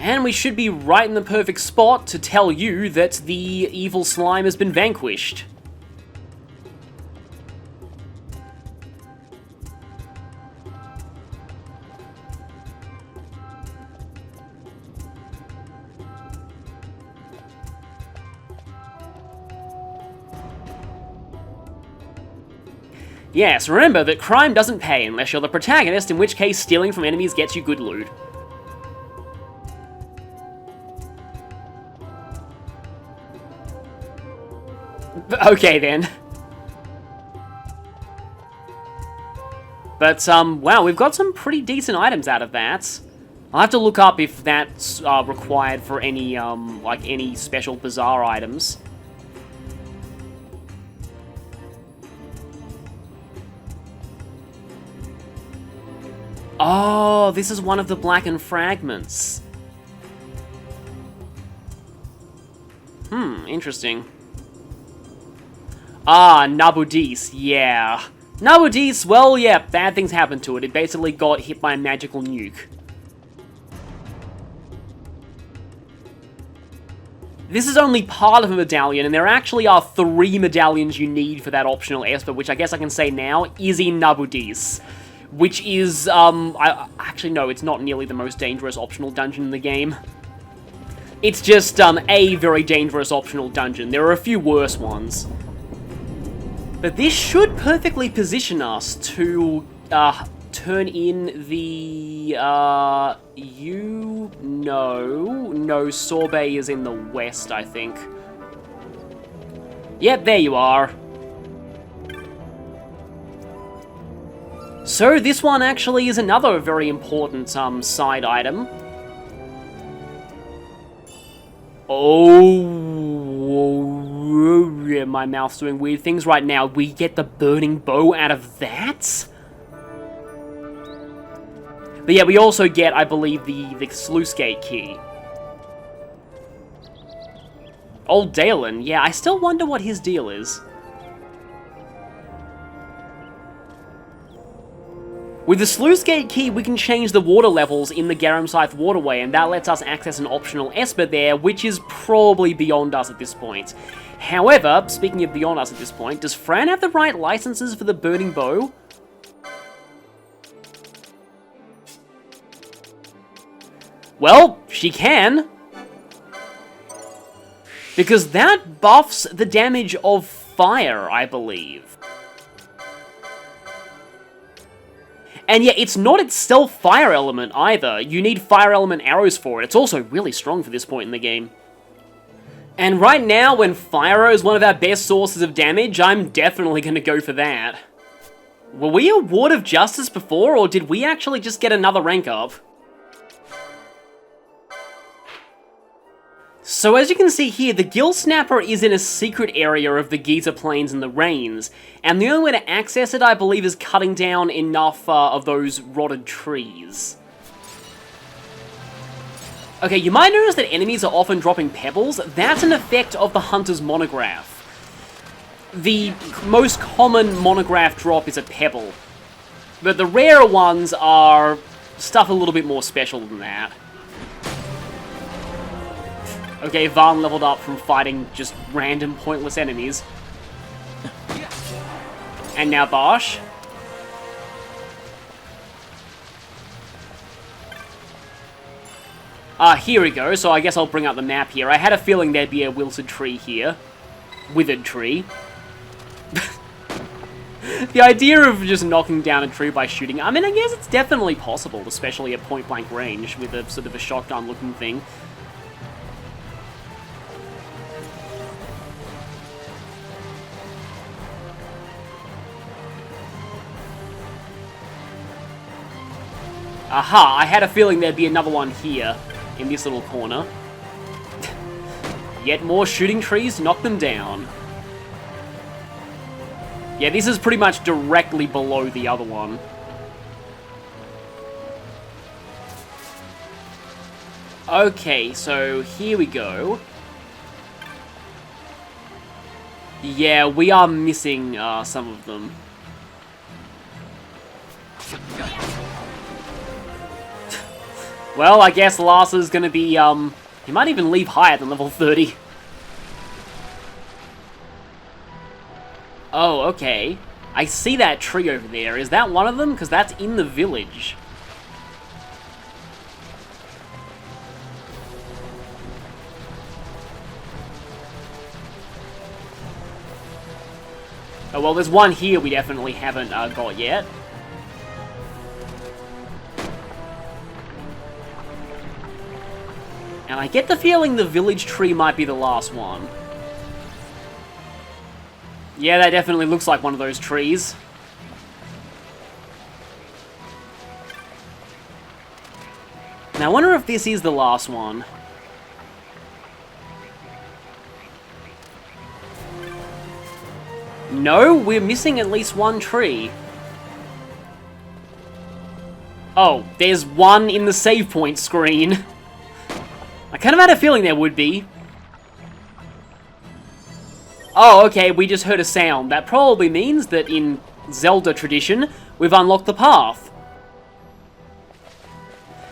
And we should be right in the perfect spot to tell you that the evil slime has been vanquished. Yes, remember that crime doesn't pay unless you're the protagonist, in which case stealing from enemies gets you good loot. Okay then. But, wow, we've got some pretty decent items out of that. I'll have to look up if that's required for any, like, any special bizarre items. Oh, this is one of the blackened fragments. Interesting. Ah, Nabudis, yeah. Nabudis, well, yeah, bad things happened to it. It basically got hit by a magical nuke. This is only part of a medallion, and there actually are 3 medallions you need for that optional Esper, which I guess I can say now is in Nabudis. Which is, actually no, it's not nearly the most dangerous optional dungeon in the game. It's just, a very dangerous optional dungeon. There are a few worse ones. But this should perfectly position us to, turn in the, No, Sorbet is in the west, I think. Yep, there you are. So this one actually is another very important side item. Oh, yeah, my mouth's doing weird things right now. We get the burning bow out of that? But yeah, we also get, I believe, the sluice gate key. Old Dalen, yeah, I still wonder what his deal is. With the sluice gate key, we can change the water levels in the Garum Scythe waterway, and that lets us access an optional Esper there, which is probably beyond us at this point. However, speaking of beyond us at this point, does Fran have the right licenses for the Burning Bow? Well, she can. Because that buffs the damage of fire, I believe. And yeah, it's not itself fire element either. You need fire element arrows for it. It's also really strong for this point in the game. And right now, when fire arrow is one of our best sources of damage, I'm definitely going to go for that. Were we a Ward of Justice before, or did we actually just get another rank up? So as you can see here, the Gil Snapper is in a secret area of the Giza Plains and the Rains, and the only way to access it, I believe, is cutting down enough of those rotted trees. Okay, you might notice that enemies are often dropping pebbles. That's an effect of the Hunter's Monograph. The most common monograph drop is a pebble, but the rarer ones are stuff a little bit more special than that. Okay, Varn leveled up from fighting just random pointless enemies. And now Bosch. Here we go, so I guess I'll bring up the map here. I had a feeling there'd be a wilted tree here. Withered tree. The idea of just knocking down a tree by shooting, I mean, I guess it's definitely possible, especially at point-blank range with a sort of a shotgun-looking thing. Aha, I had a feeling there'd be another one here, in this little corner. Yet more shooting trees, knock them down. Yeah, this is pretty much directly below the other one. Okay, so here we go. Yeah, we are missing some of them. Well, I guess Larsa's gonna be, he might even leave higher than level 30. Oh, okay. I see that tree over there. Is that one of them? Because that's in the village. Oh, well, there's one here we definitely haven't got yet. And I get the feeling the village tree might be the last one. Yeah, that definitely looks like one of those trees. Now, I wonder if this is the last one. No, we're missing at least one tree. Oh, there's one in the save point screen. I kind of had a feeling there would be. Oh, okay, we just heard a sound. That probably means that in Zelda tradition, we've unlocked the path.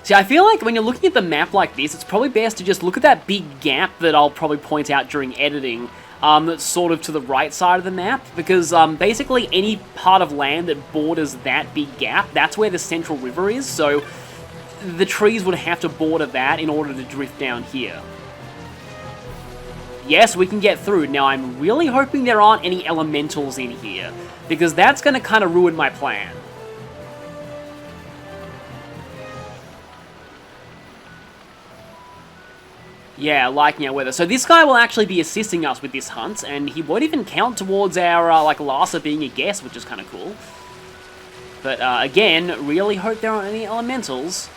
See, I feel like when you're looking at the map like this, it's probably best to just look at that big gap that I'll probably point out during editing, that's sort of to the right side of the map, because basically any part of land that borders that big gap, that's where the central river is, so the trees would have to border that in order to drift down here. Yes, we can get through. Now, I'm really hoping there aren't any elementals in here, because that's going to kind of ruin my plan. Yeah, liking our weather. So this guy will actually be assisting us with this hunt, and he won't even count towards our, like, Larsa being a guest, which is kind of cool. But, again, really hope there aren't any elementals.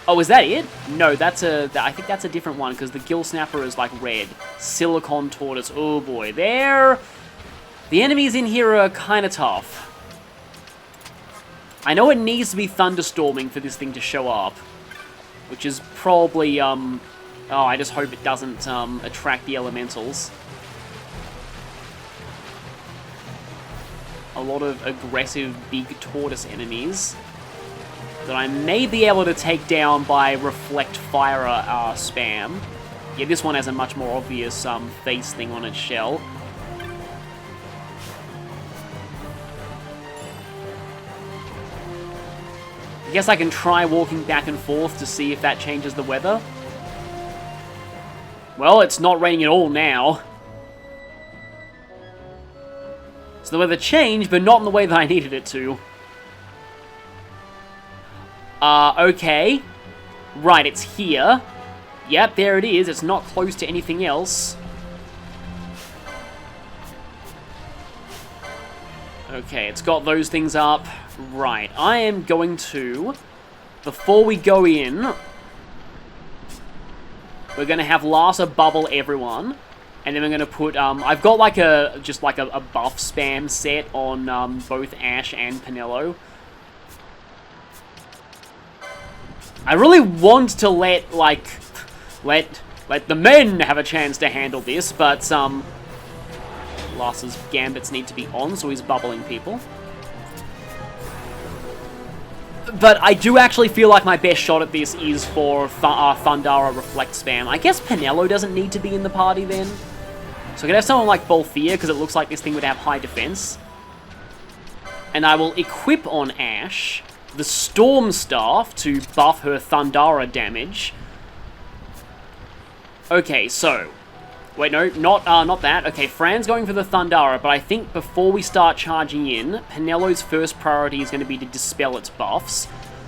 Oh, is that it? No, that's I think that's a different one, because the Gil Snapper is, like, red. Silicon Tortoise. Oh, boy. The enemies in here are kind of tough. I know it needs to be thunderstorming for this thing to show up, which is probably, oh, I just hope it doesn't, attract the elementals. A lot of aggressive big tortoise enemies that I may be able to take down by Reflect Fire spam. Yeah, this one has a much more obvious face thing on its shell. I guess I can try walking back and forth to see if that changes the weather. Well, it's not raining at all now. So the weather changed, but not in the way that I needed it to. Okay. Right, it's here. Yep, there it is. It's not close to anything else. Okay, it's got those things up. Right, I am going to, before we go in, we're going to have Larsa bubble everyone. And then we're going to put, I've got like a buff spam set on both Ash and Penelo. I really want to let the men have a chance to handle this, but Larsa's gambits need to be on, so he's bubbling people. But I do actually feel like my best shot at this is for Thundara Reflect spam. I guess Penelo doesn't need to be in the party then. So I could have someone like Bolthea, because it looks like this thing would have high defense. And I will equip on Ash the Storm Staff to buff her Thundara damage. Okay, so... Wait, no, not that. Okay, Fran's going for the Thundara, but I think before we start charging in, Penelo's first priority is going to be to dispel its buffs.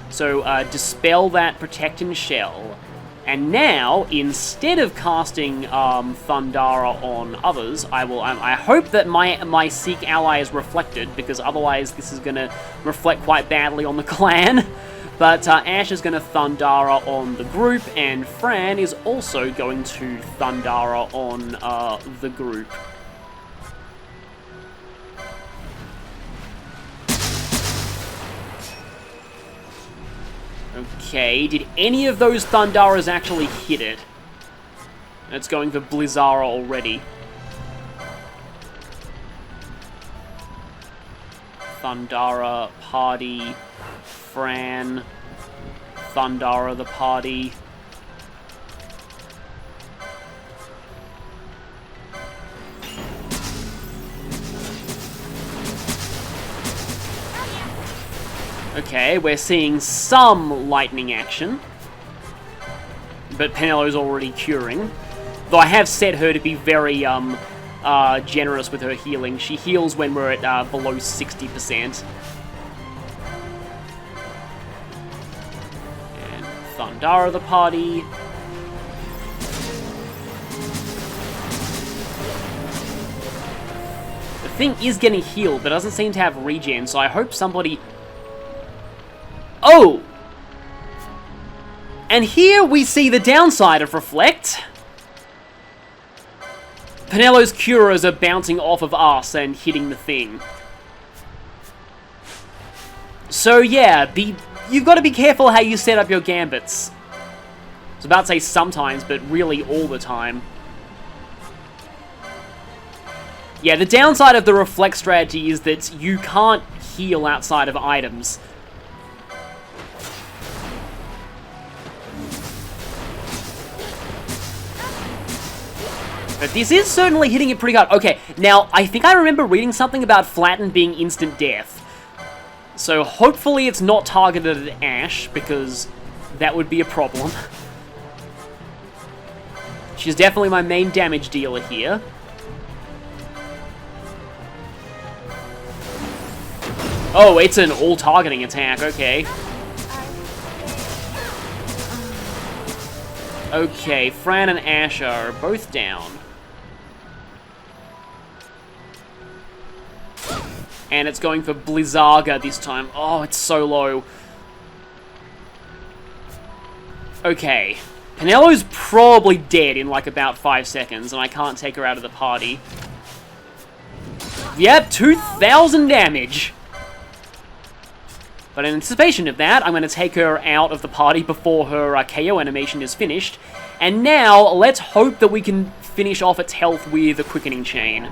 So, dispel that Protect and Shell. And now, instead of casting Thundara on others, I hope that my Seek ally is reflected, because otherwise this is going to reflect quite badly on the clan. But Ash is going to Thundara on the group, and Fran is also going to Thundara on the group. Okay, did any of those Thundaras actually hit it? It's going for Blizzara already. Thundara, Party, Fran, Thundara the party. Okay, we're seeing some lightning action. But Penelo's already curing. Though I have set her to be very generous with her healing. She heals when we're at below 60%. And Thundara the party. The thing is getting healed, but doesn't seem to have regen, so I hope somebody... Oh! And here we see the downside of Reflect. Penelo's Curas are bouncing off of us and hitting the thing. So yeah, you've got to be careful how you set up your gambits. I was about to say sometimes, but really all the time. Yeah, the downside of the Reflect strategy is that you can't heal outside of items. But this is certainly hitting it pretty hard. Okay, now, I think I remember reading something about Flatten being instant death. So hopefully it's not targeted at Ash, because that would be a problem. She's definitely my main damage dealer here. Oh, it's an all-targeting attack, okay. Okay, Fran and Ash are both down. And it's going for Blizzaga this time. Oh, it's so low. Okay. Penelo's probably dead in like about 5 seconds, and I can't take her out of the party. Yep, 2,000 damage. But in anticipation of that, I'm going to take her out of the party before her KO animation is finished. And now, let's hope that we can finish off its health with a quickening chain.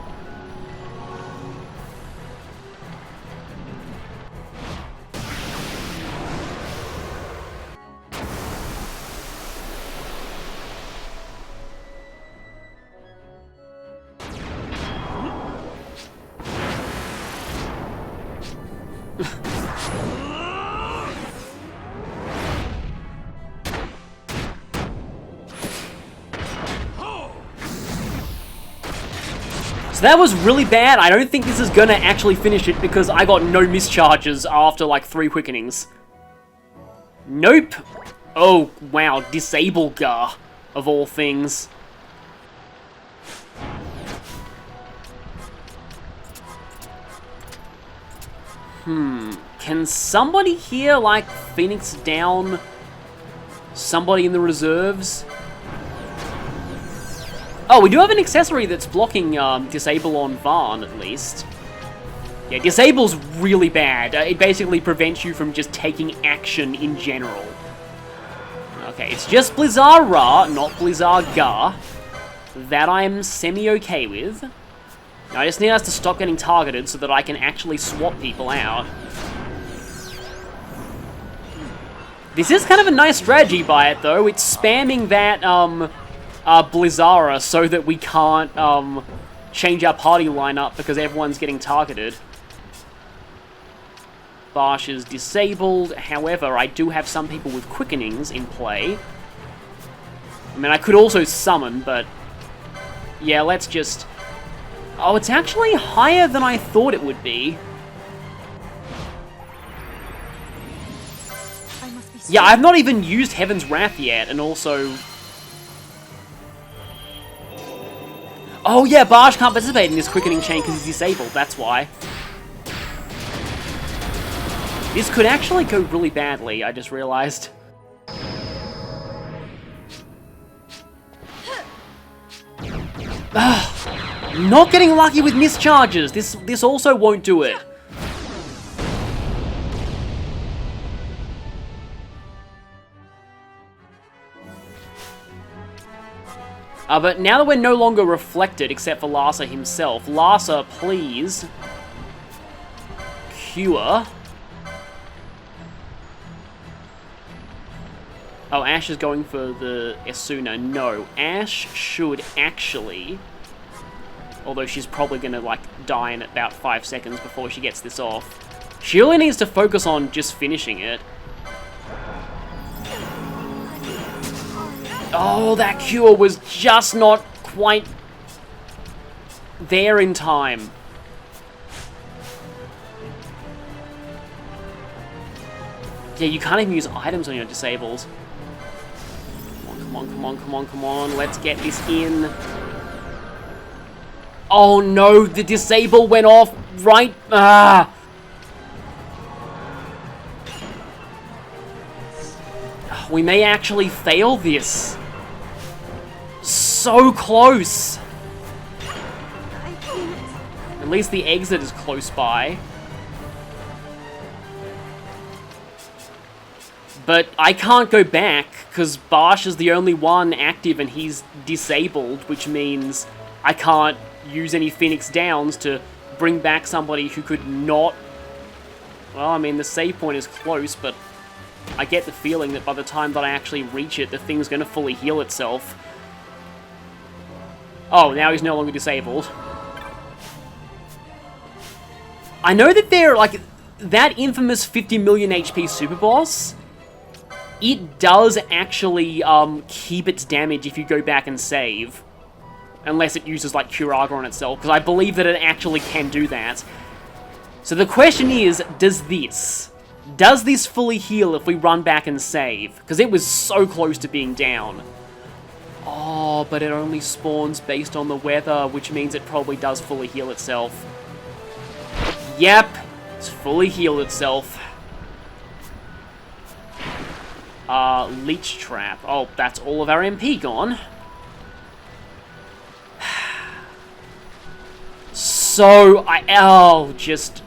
So that was really bad. I don't think this is gonna actually finish it because I got no mischarges after like 3 quickenings. Nope. Oh, wow. Disable Gar, of all things. Can somebody here, like, Phoenix down somebody in the reserves? Oh, we do have an accessory that's blocking Disable on Varn, at least. Yeah, Disable's really bad. It basically prevents you from just taking action in general. Okay, it's just Blizzara, not Blizzaga. That I'm semi-okay with. Now, I just need us to stop getting targeted so that I can actually swap people out. This is kind of a nice strategy by it, though. It's spamming that, Blizzara so that we can't, change our party lineup because everyone's getting targeted. Barsh is disabled. However, I do have some people with quickenings in play. I mean, I could also summon, but... yeah, let's just... oh, it's actually higher than I thought it would be. Yeah, I've not even used Heaven's Wrath yet, and also... oh yeah, Barsh can't participate in this quickening chain because he's disabled, that's why. This could actually go really badly, I just realized. Not getting lucky with mischarges. This also won't do it. But now that we're no longer reflected, except for Larsa himself, Larsa, please cure. Oh, Ash is going for the Esuna. No, Ash should actually... Although she's probably going to, like, die in about 5 seconds before she gets this off. She only needs to focus on just finishing it. Oh, that cure was just not quite there in time. Yeah, you can't even use items on your disables. Come on, come on, come on, come on. Let's get this in. Oh no, the disable went off right... Ah! We may actually fail this. So close. At least the exit is close by. But I can't go back, because Barsh is the only one active and he's disabled, which means I can't use any Phoenix Downs to bring back somebody who could not... Well, I mean, the save point is close, but I get the feeling that by the time that I actually reach it, the thing's going to fully heal itself. Oh, now he's no longer disabled. I know that they're, like, that infamous 50 million HP super boss... It does actually keep its damage if you go back and save. Unless it uses, like, Curaga on itself, because I believe that it actually can do that. So the question is, does this fully heal if we run back and save? Because it was so close to being down. Oh, but it only spawns based on the weather, which means it probably does fully heal itself. Yep, it's fully healed itself. Leech Trap. Oh, that's all of our MP gone. So, just...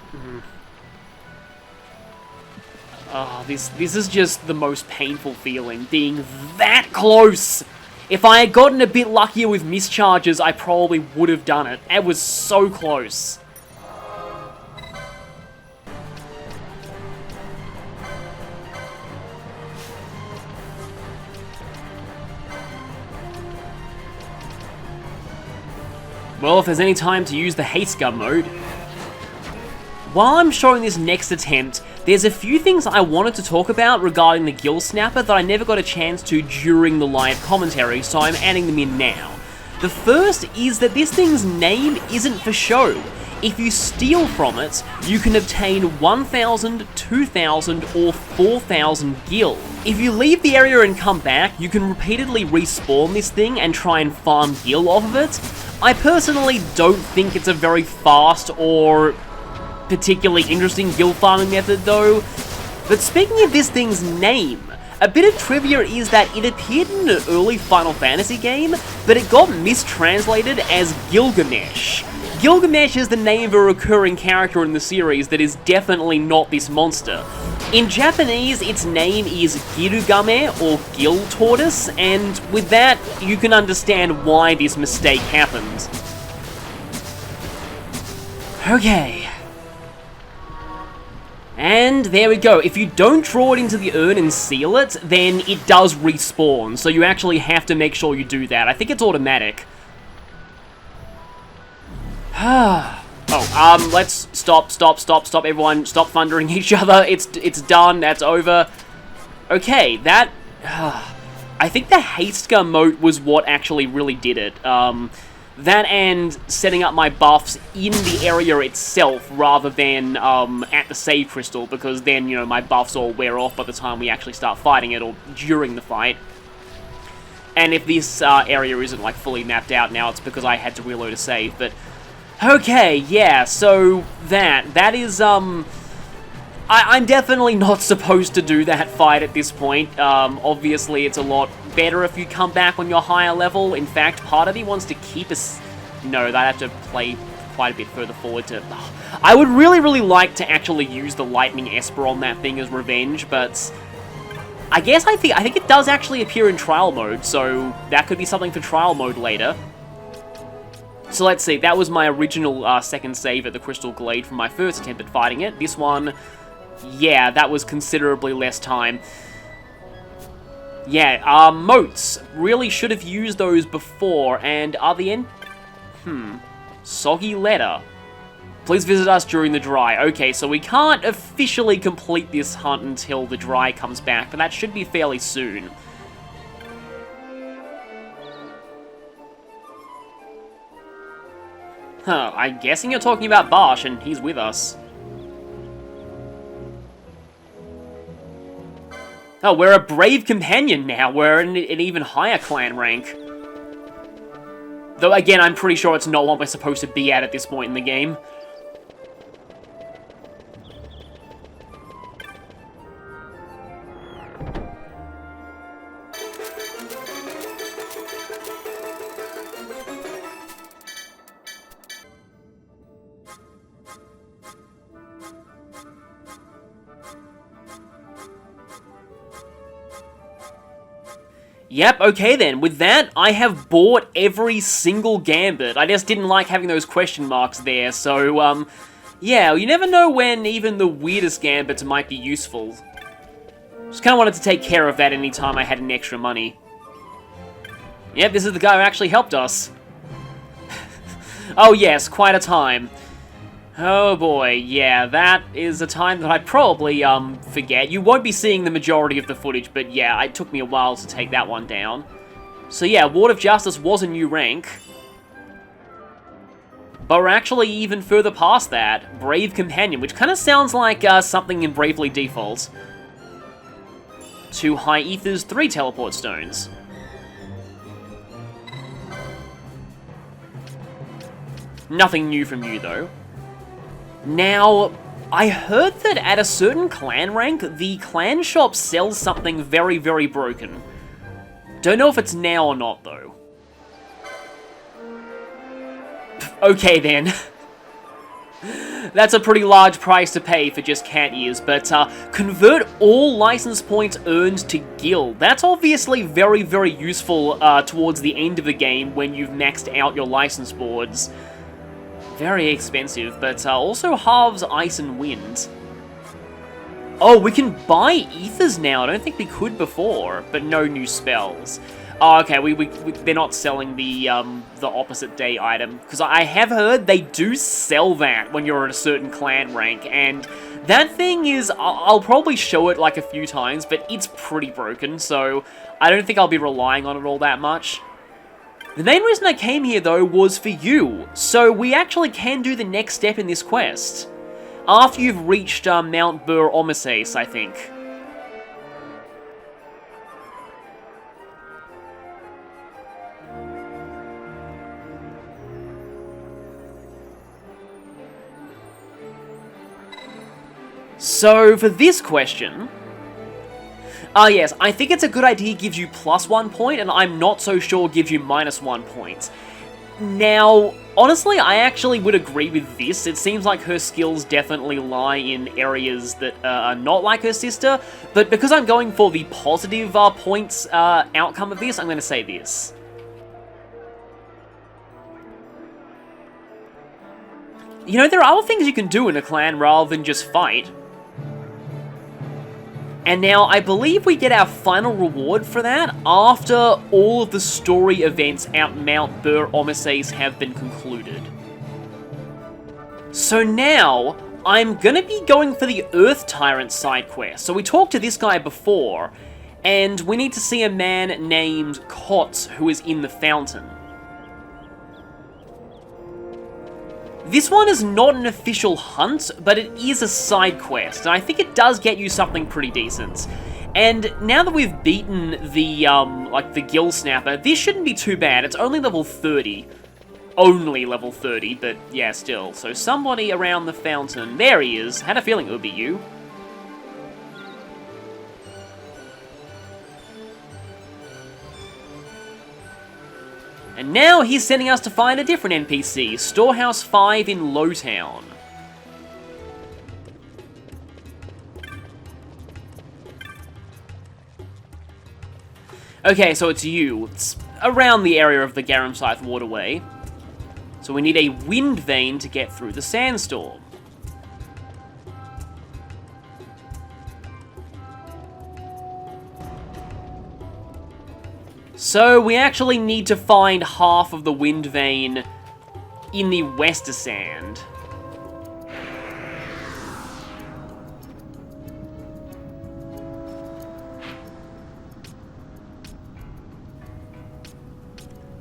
Oh, this is just the most painful feeling, being that close! If I had gotten a bit luckier with mischarges, I probably would have done it. It was so close. Well, if there's any time to use the Hate Scum mode. While I'm showing this next attempt, there's a few things I wanted to talk about regarding the Gil Snapper that I never got a chance to during the live commentary, so I'm adding them in now. The first is that this thing's name isn't for show. If you steal from it, you can obtain 1,000, 2,000, or 4,000 Gil. If you leave the area and come back, you can repeatedly respawn this thing and try and farm Gil off of it. I personally don't think it's a very fast or particularly interesting Gil farming method though. But speaking of this thing's name, a bit of trivia is that it appeared in an early Final Fantasy game, but it got mistranslated as Gilgamesh. Gilgamesh is the name of a recurring character in the series that is definitely not this monster. In Japanese, its name is Girugame, or Gil Tortoise, and with that, you can understand why this mistake happened. Okay. And there we go. If you don't draw it into the urn and seal it, then it does respawn, so you actually have to make sure you do that. I think it's automatic. Let's stop, everyone. Stop thundering each other. It's done. That's over. Okay, that... I think the Haste Gun mode was what actually really did it. That and setting up my buffs in the area itself rather than at the save crystal, because then, you know, my buffs all wear off by the time we actually start fighting it or during the fight. And if this area isn't, like, fully mapped out now, it's because I had to reload a save, but... Okay, yeah, so that is, I'm definitely not supposed to do that fight at this point. Obviously, it's a lot better if you come back on your higher level. In fact, part of me wants to keep us... No, I'd have to play quite a bit further forward to... I would really like to actually use the Lightning Esper on that thing as revenge, but... I think it does actually appear in trial mode, so that could be something for trial mode later. So let's see, that was my original second save at the Crystal Glade from my first attempt at fighting it. This one, yeah, that was considerably less time. Yeah, moats. Really should have used those before, and are the end... Soggy letter. Please visit us during the dry. Okay, so we can't officially complete this hunt until the dry comes back, but that should be fairly soon. Huh, I'm guessing you're talking about Barsh, and he's with us. Oh, we're a brave companion now. We're in an even higher clan rank. Though, again, I'm pretty sure it's not what we're supposed to be at this point in the game. Yep, okay then. With that, I have bought every single gambit. I just didn't like having those question marks there, so, yeah, you never know when even the weirdest gambits might be useful. Just kind of wanted to take care of that anytime I had any extra money. Yep, this is the guy who actually helped us. Oh yes, quite a time. Oh boy, yeah, that is a time that I probably, forget. You won't be seeing the majority of the footage, but yeah, it took me a while to take that one down. So yeah, Ward of Justice was a new rank. But we're actually even further past that. Brave Companion, which kind of sounds like, something in Bravely Default. 2 High Ethers, 3 Teleport Stones. Nothing new from you, though. Now, I heard that at a certain clan rank, the clan shop sells something very, very broken. Don't know if it's now or not, though. Okay, then. That's a pretty large price to pay for just cat ears, but convert all license points earned to Gil. That's obviously very, very useful towards the end of the game when you've maxed out your license boards. Very expensive, but also halves ice and wind. Oh, we can buy ethers now. I don't think we could before, but no new spells. Oh, okay, they're not selling the opposite day item, because I have heard they do sell that when you're at a certain clan rank, and that thing is, I'll probably show it like a few times, but it's pretty broken, so I don't think I'll be relying on it all that much. The main reason I came here, though, was for you, so we actually can do the next step in this quest. After you've reached Mount Bur Omises, I think. So, for this question... yes, I think it's a good idea gives you +1 point, and I'm not so sure gives you -1 point. Now, honestly, I actually would agree with this. It seems like her skills definitely lie in areas that are not like her sister, but because I'm going for the positive points outcome of this, I'm going to say this. You know, there are other things you can do in a clan rather than just fight. And now, I believe we get our final reward for that after all of the story events at Mount Bur Omises have been concluded. So now, I'm gonna be going for the Earth Tyrant side quest. So we talked to this guy before, and we need to see a man named Ktjn who is in the fountain. This one is not an official hunt, but it is a side quest, and I think it does get you something pretty decent. And now that we've beaten the, like, the Gil Snapper, this shouldn't be too bad. It's only level 30. Only level 30, but yeah, still. So somebody around the fountain. There he is. Had a feeling it would be you. And now he's sending us to find a different NPC, Storehouse 5 in Lowtown. Okay, so it's you. It's around the area of the Garamscythe waterway. So we need a wind vein to get through the sandstorm. So we actually need to find half of the wind vein in the Westerstand.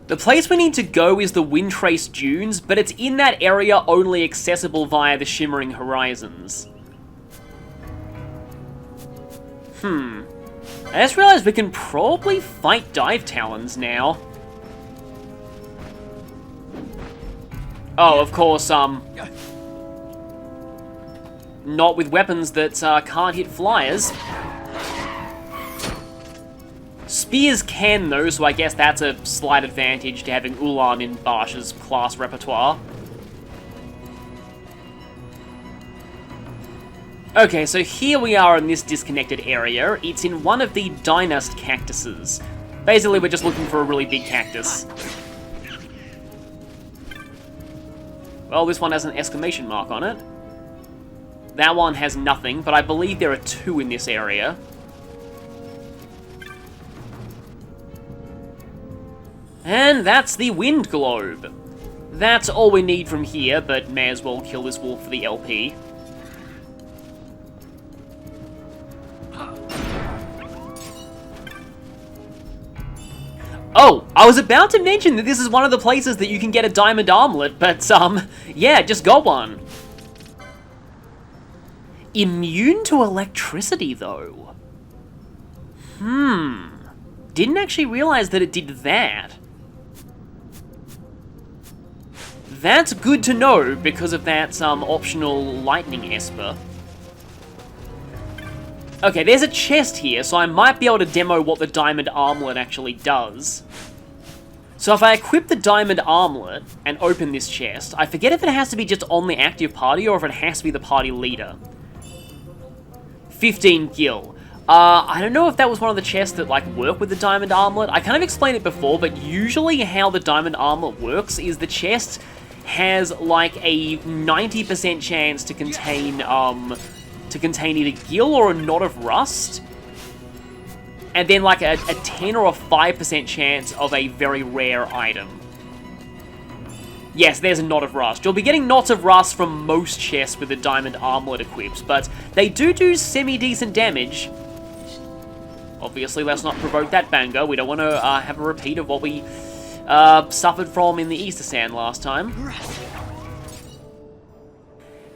The place we need to go is the Windtrace Dunes, but it's in that area only accessible via the Shimmering Horizons. I just realized we can probably fight Dive Talons now. Oh, of course, not with weapons that can't hit flyers. Spears can, though, so I guess that's a slight advantage to having Ulan in Barsh's class repertoire. Okay, so here we are in this disconnected area. It's in one of the Dynast cactuses. Basically, we're just looking for a really big cactus. Well, this one has an exclamation mark on it. That one has nothing, but I believe there are two in this area. And that's the Wind Globe. That's all we need from here, but may as well kill this wolf for the LP. Oh, I was about to mention that this is one of the places that you can get a diamond armlet, but, yeah, just got one. Immune to electricity, though. Didn't actually realize that it did that. That's good to know because of that, optional lightning esper. Okay, there's a chest here, so I might be able to demo what the diamond armlet actually does. So if I equip the diamond armlet and open this chest, I forget if it has to be just on the active party or if it has to be the party leader. 15 Gil. I don't know if that was one of the chests that, like, work with the diamond armlet. I kind of explained it before, but usually how the diamond armlet works is the chest has, like, a 90% chance to contain either Gil or a Knot of Rust, and then like a 10 or a 5% chance of a very rare item. Yes, there's a Knot of Rust. You'll be getting Knots of Rust from most chests with the diamond armlet equipped, but they do semi-decent damage. Obviously, let's not provoke that banger. We don't want to have a repeat of what we suffered from in the Easter Sand last time.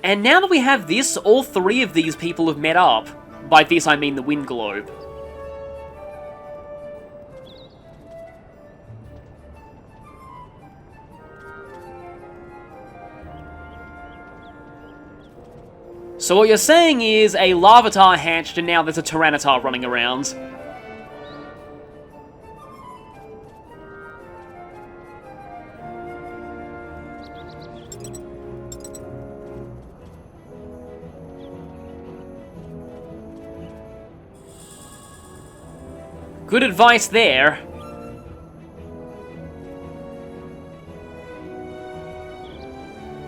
And now that we have this, all three of these people have met up. By this, I mean the Wind Globe. So what you're saying is a Larvitar hatched and now there's a Tyranitar running around. Good advice there.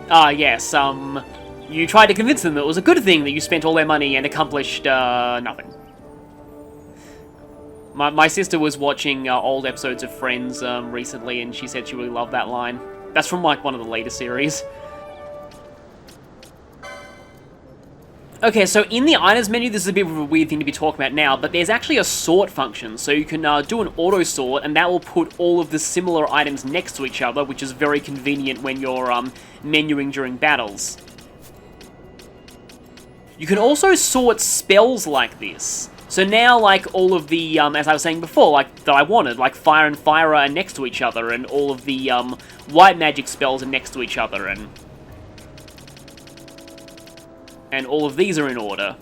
Yes, you tried to convince them that it was a good thing that you spent all their money and accomplished, nothing. My sister was watching old episodes of Friends, recently, and she said she really loved that line. That's from, like, one of the later series. Okay, so in the items menu, this is a bit of a weird thing to be talking about now, but there's actually a sort function, so you can do an auto sort, and that will put all of the similar items next to each other, which is very convenient when you're menuing during battles. You can also sort spells like this. So now, like, all of the, as I was saying before, like, that I wanted, like, Fire and Fire are next to each other, and all of the white magic spells are next to each other, and all of these are in order.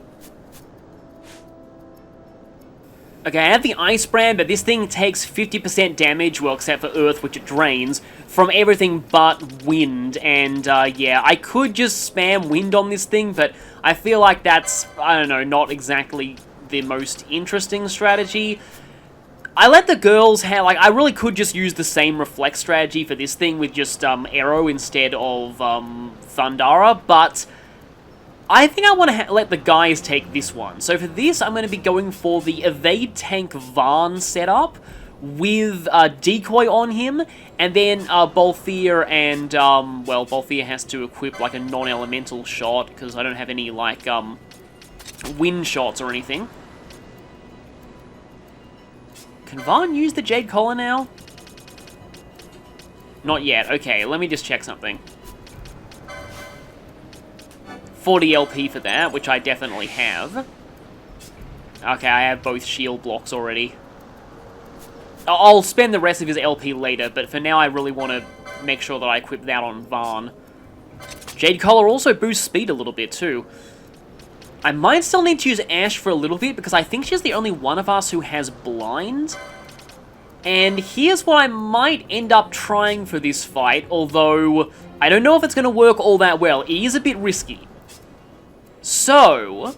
Okay, I have the Ice Brand, but this thing takes 50% damage, well, except for Earth, which it drains, from everything but Wind, and, yeah, I could just spam Wind on this thing, but I feel like that's, I don't know, not exactly the most interesting strategy. I let the girls have, like, I really could just use the same Reflect strategy for this thing with just, Arrow instead of, Thundara, but I think I want to let the guys take this one. So for this, I'm going to be going for the Evade Tank Varn setup, with Decoy on him, and then Balthier and, well, Balthier has to equip, like, a non-elemental shot, because I don't have any, like, wind shots or anything. Can Vaughn use the Jade Collar now? Not yet. Okay, let me just check something. 40 LP for that, which I definitely have. Okay, I have both shield blocks already. I'll spend the rest of his LP later, but for now I really want to make sure that I equip that on Vaughn. Jade Collar also boosts speed a little bit too. I might still need to use Ash for a little bit, because I think she's the only one of us who has Blind. And here's what I might end up trying for this fight, although I don't know if it's going to work all that well. It is a bit risky. So,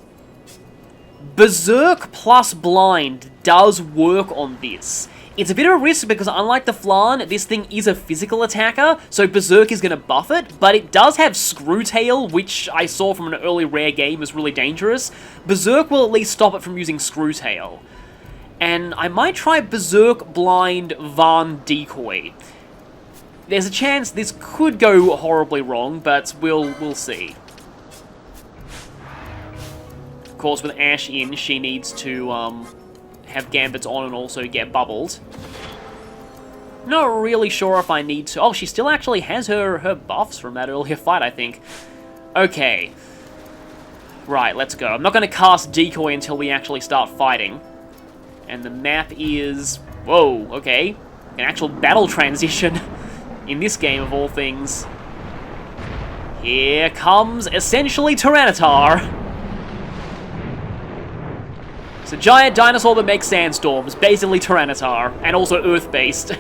Berserk plus Blind does work on this. It's a bit of a risk because unlike the Flan, this thing is a physical attacker, so Berserk is going to buff it, but it does have Screwtail, which I saw from an early rare game is really dangerous. Berserk will at least stop it from using Screwtail. And I might try Berserk, Blind, Vaughn, Decoy. There's a chance this could go horribly wrong, but we'll see. Of course, with Ash in, she needs to have Gambits on and also get bubbled. Not really sure if I need to... Oh, she still actually has her buffs from that earlier fight, I think. Okay. Right, let's go. I'm not going to cast Decoy until we actually start fighting. And the map is... Whoa, okay. An actual battle transition in this game, of all things. Here comes, essentially, Tyranitar. It's a giant dinosaur that makes sandstorms, basically Tyranitar, and also Earth-based.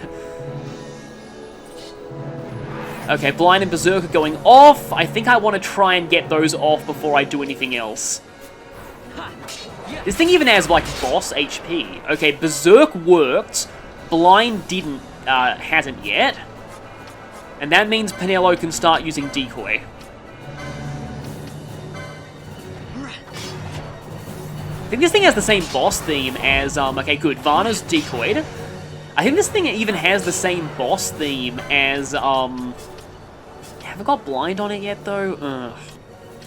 Okay, Blind and Berserk are going off. I think I want to try and get those off before I do anything else. This thing even has, like, boss HP. Okay, Berserk worked. Blind didn't, hasn't yet. And that means Penelo can start using Decoy. I think this thing has the same boss theme as, okay, good, Varna's decoyed. I think this thing even has the same boss theme as, have I got Blind on it yet, though?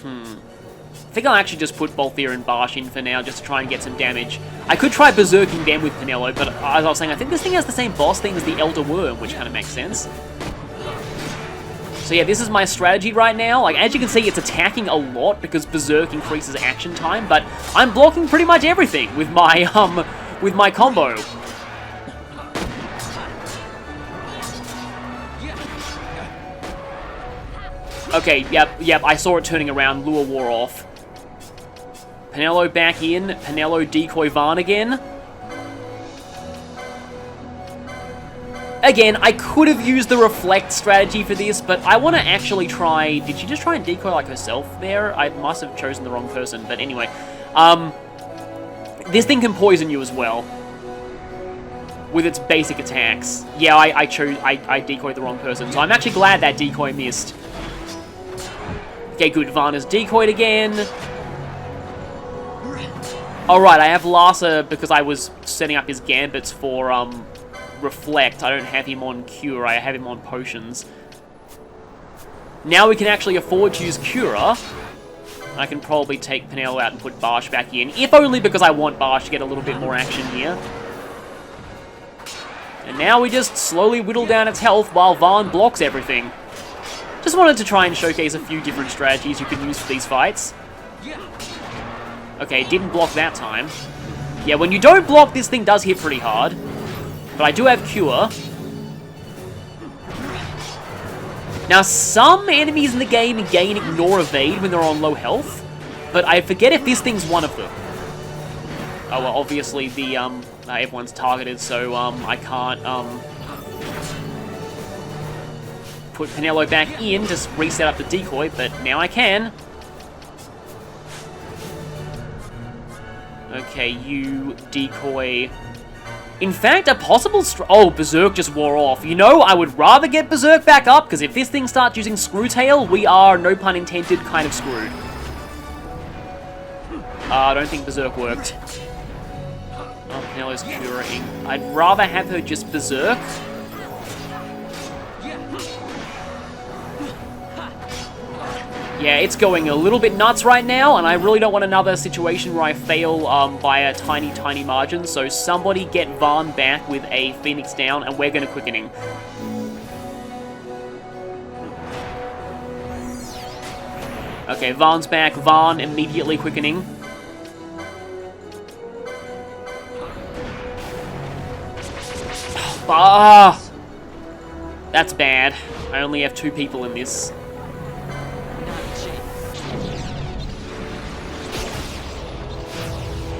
I think I'll actually just put Balthier and Barsh in for now, just to try and get some damage. I could try Berserking them with Penelo, but as I was saying, I think this thing has the same boss theme as the Elder Worm, which kind of makes sense. So yeah, this is my strategy right now. Like, as you can see, it's attacking a lot because Berserk increases action time, but I'm blocking pretty much everything with my combo. Okay, yep, I saw it turning around. Lure wore off. Penelo back in. Penelo decoy Vaughn again. Again, I could have used the Reflect strategy for this, but I want to actually try... Did she just try and decoy like herself there? I must have chosen the wrong person, but anyway. This thing can poison you as well. With its basic attacks. Yeah, I decoyed the wrong person, so I'm actually glad that decoy missed. Okay, good. Varna's decoyed again. Alright, I have Larsa because I was setting up his gambits for, Reflect. I don't have him on Cure, I have him on Potions. Now we can actually afford to use Cura. I can probably take Penelo out and put Barsh back in, if only because I want Barsh to get a little bit more action here. And now we just slowly whittle down its health while Vaughn blocks everything. Just wanted to try and showcase a few different strategies you can use for these fights. Okay, didn't block that time. Yeah, when you don't block, this thing does hit pretty hard. But I do have Cure. Now, some enemies in the game gain Ignore Evade when they're on low health, but I forget if this thing's one of them. Oh, well, obviously, the, everyone's targeted, so, I can't, put Penelo back in to reset up the decoy, but now I can. Okay, you decoy... In fact, a possible oh, Berserk just wore off. You know, I would rather get Berserk back up, because if this thing starts using Screwtail, we are, no pun intended, kind of screwed. I don't think Berserk worked. Oh, hell is Curaing? I'd rather have her just berserk. Yeah, it's going a little bit nuts right now, and I really don't want another situation where I fail by a tiny, tiny margin. So somebody get Vaughn back with a Phoenix down, and we're going to quickening. Okay, Vaughn's back. Vaughn immediately quickening. Ah, that's bad. I only have 2 people in this.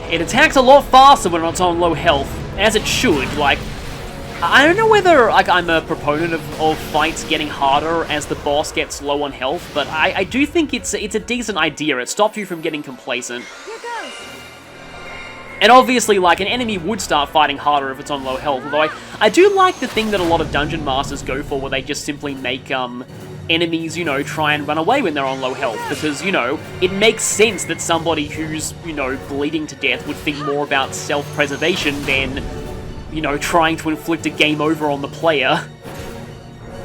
It attacks a lot faster when it's on low health, as it should. Like, I don't know whether like I'm a proponent of fights getting harder as the boss gets low on health, but I do think it's a decent idea. It stops you from getting complacent. And obviously, like, an enemy would start fighting harder if it's on low health, although I do like the thing that a lot of Dungeon Masters go for, where they just simply make, enemies, you know, try and run away when they're on low health, because, you know, it makes sense that somebody who's, you know, bleeding to death would think more about self-preservation than, you know, trying to inflict a game over on the player.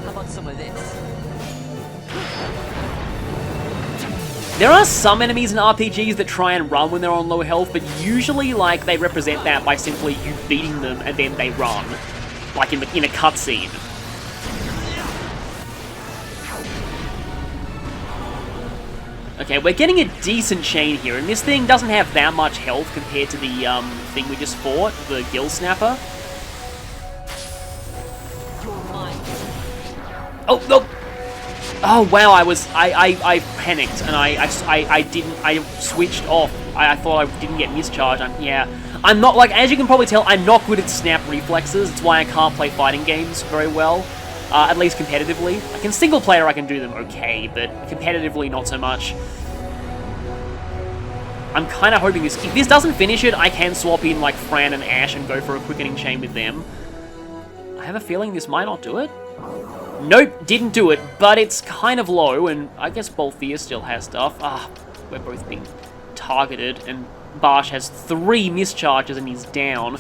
How about some of this? There are some enemies in RPGs that try and run when they're on low health, but usually, like, they represent that by simply you beating them and then they run. Like in a cutscene. Okay, we're getting a decent chain here, and this thing doesn't have that much health compared to the thing we just fought, the Gil Snapper. Oh, no! Oh wow, I panicked and I switched off. I thought I didn't get mischarged. Yeah, I'm not, like, as you can probably tell, I'm not good at snap reflexes. It's why I can't play fighting games very well, at least competitively. Like in single player I can do them okay, but competitively not so much. I'm kind of hoping if this doesn't finish it, I can swap in like Fran and Ash and go for a quickening chain with them. I have a feeling this might not do it. Nope, didn't do it, but it's kind of low, and I guess Balthea still has stuff. Ah, we're both being targeted, and Barsh has 3 mischarges and he's down.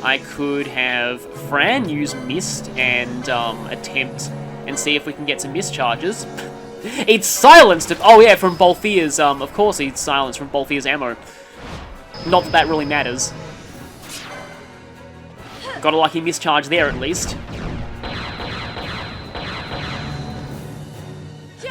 I could have Fran use Mist and attempt and see if we can get some mischarges. It's silenced! Oh yeah, from Balthea's, of course it's silenced from Balthea's ammo. Not that that really matters. Got a lucky mischarge there, at least.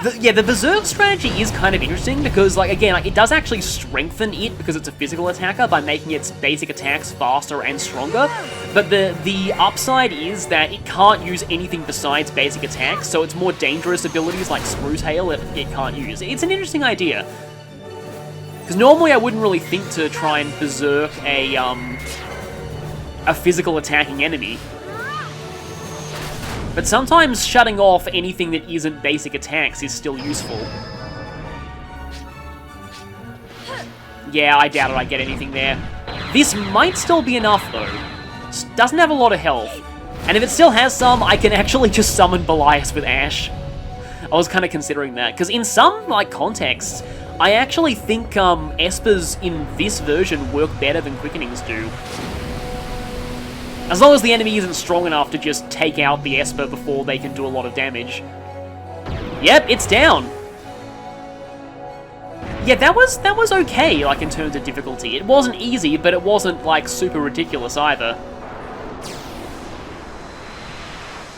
The Berserk strategy is kind of interesting because, like, again, like, it does actually strengthen it because it's a physical attacker by making its basic attacks faster and stronger. But the upside is that it can't use anything besides basic attacks, so it's more dangerous abilities like Screwtail it can't use. It's an interesting idea. Because normally I wouldn't really think to try and Berserk a physical attacking enemy. But sometimes shutting off anything that isn't basic attacks is still useful. Yeah, I doubt I get anything there. This might still be enough, though. It doesn't have a lot of health. And if it still has some, I can actually just summon Belias with Ash. I was kind of considering that, because in some, like, contexts, I actually think Espers in this version work better than Quickenings do. As long as the enemy isn't strong enough to just take out the Esper before they can do a lot of damage. Yep, it's down. Yeah, that was okay, like, in terms of difficulty. It wasn't easy, but it wasn't, like, super ridiculous either.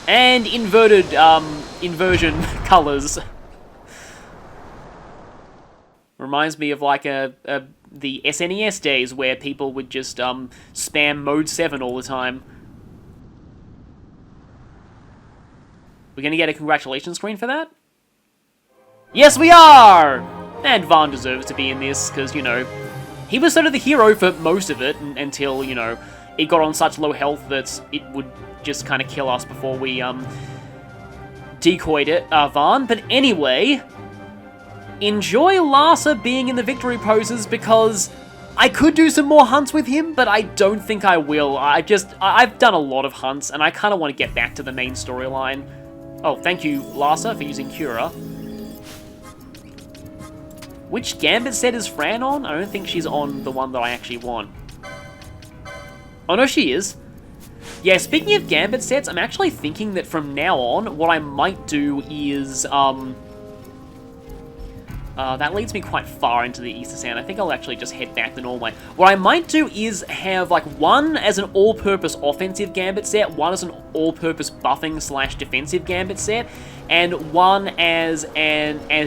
And inverted, inversion colors. Reminds me of, like, the SNES days where people would just spam Mode 7 all the time. We're gonna get a congratulations screen for that? Yes, we are! And Vaughn deserves to be in this, because, you know, he was sort of the hero for most of it, until, you know, it got on such low health that it would just kind of kill us before we decoyed it, Vaughn. But anyway, enjoy Larsa being in the victory poses, because I could do some more hunts with him, but I don't think I will. I've done a lot of hunts, and I kind of want to get back to the main storyline. Oh, thank you, Larsa, for using Cura. Which Gambit set is Fran on? I don't think she's on the one that I actually want. Oh no, she is. Yeah, speaking of Gambit sets, I'm actually thinking that from now on, what I might do is, that leads me quite far into the Easter Sound. I think I'll actually just head back the normal way. What I might do is have, like, one as an all-purpose offensive Gambit set, one as an all-purpose buffing / defensive Gambit set, and one as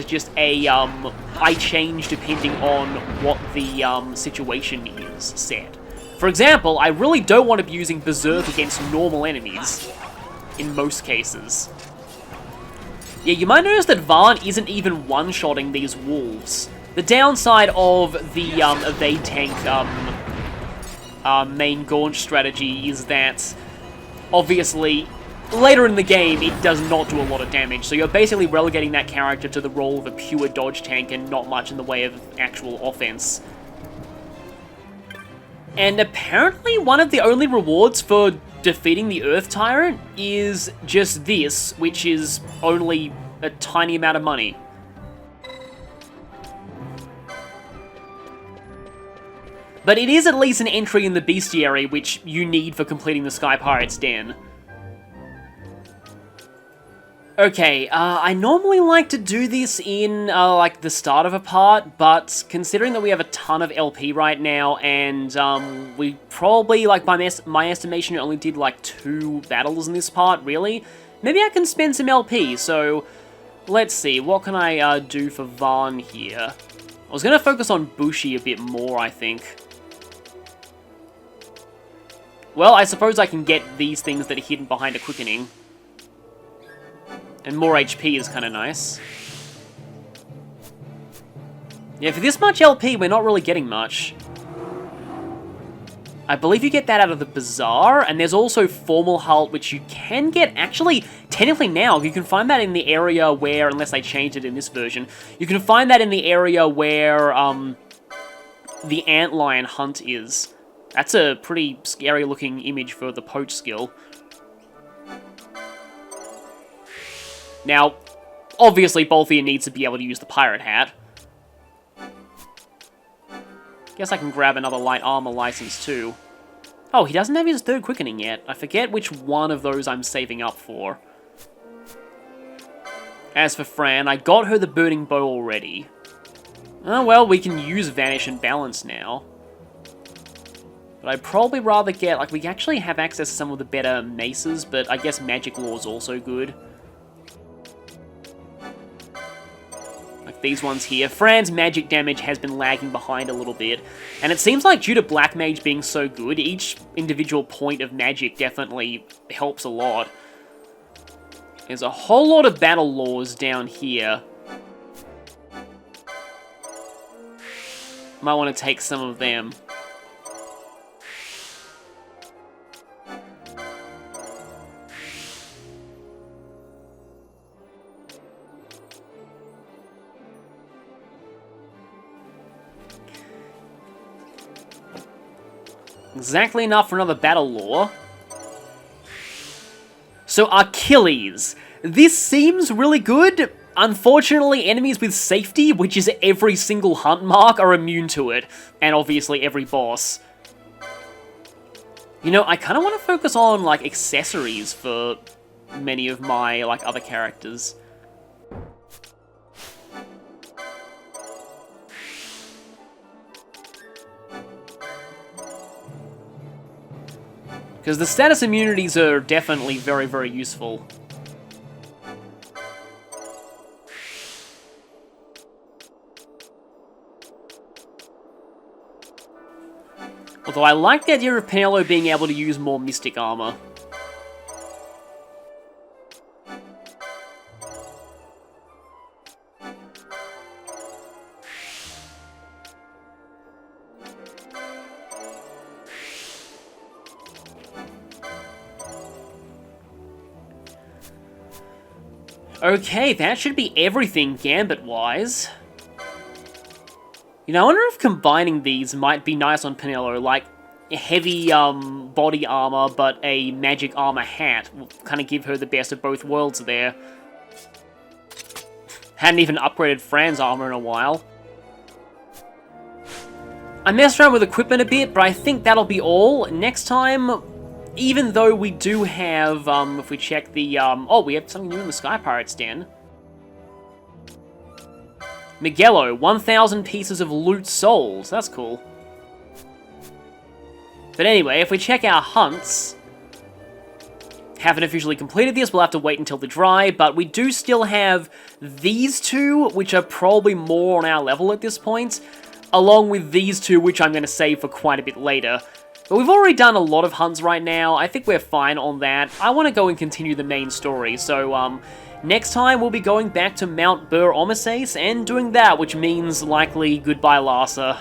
just a, I change depending on what the, situation is set. For example, I really don't want to be using Berserk against normal enemies, in most cases. Yeah, you might notice that Vaughn isn't even one-shotting these wolves. The downside of the evade tank main Gaunch strategy is that, obviously, later in the game, it does not do a lot of damage, so you're basically relegating that character to the role of a pure dodge tank and not much in the way of actual offense. And apparently one of the only rewards for defeating the Earth Tyrant is just this, which is only a tiny amount of money. But it is at least an entry in the bestiary, which you need for completing the Sky Pirate's Den. Okay, I normally like to do this in, like, the start of a part, but considering that we have a ton of LP right now, and, we probably, like, by my estimation, only did, like, 2 battles in this part, really, maybe I can spend some LP, so let's see, what can I, do for Vaughn here? I was gonna focus on Bushi a bit more, I think. Well, I suppose I can get these things that are hidden behind a quickening. And more HP is kind of nice. Yeah, for this much LP, we're not really getting much. I believe you get that out of the Bazaar, and there's also Formal Halt, which you can get, actually, technically now, you can find that in the area where, unless they changed it in this version, you can find that in the area where, the Antlion Hunt is. That's a pretty scary-looking image for the Poach skill. Now, obviously, Bolthia needs to be able to use the Pirate Hat. Guess I can grab another light armor license, too. Oh, he doesn't have his 3rd quickening yet. I forget which one of those I'm saving up for. As for Fran, I got her the Burning Bow already. Oh, well, we can use Vanish and Balance now. But I'd probably rather get, like, we actually have access to some of the better maces, but I guess Magic Law is also good. Like these ones here. Fran's magic damage has been lagging behind a little bit, and it seems like due to Black Mage being so good, each individual point of magic definitely helps a lot. There's a whole lot of battle laws down here. Might want to take some of them. Exactly enough for another battle lore. So Achilles. This seems really good. Unfortunately, enemies with safety, which is every single hunt mark, are immune to it. And obviously every boss. You know, I kind of want to focus on, like, accessories for many of my, like, other characters. Because the status immunities are definitely very, very useful. Although I like the idea of Penelo being able to use more Mystic Armor. Okay, that should be everything Gambit-wise. You know, I wonder if combining these might be nice on Penelo, like heavy body armor, but a magic armor hat will kind of give her the best of both worlds there. Hadn't even upgraded Fran's armor in a while. I messed around with equipment a bit, but I think that'll be all. Next time, even though we do have, if we check the, oh, we have something new in the Sky Pirates Den. Miguelo, 1,000 pieces of loot sold. That's cool. But anyway, if we check our hunts, haven't officially completed this, we'll have to wait until the dry, but we do still have these two, which are probably more on our level at this point, along with these two, which I'm going to save for quite a bit later. But we've already done a lot of hunts right now. I think we're fine on that. I want to go and continue the main story, so next time we'll be going back to Mount Bur Omisace and doing that, which means likely goodbye Larsa.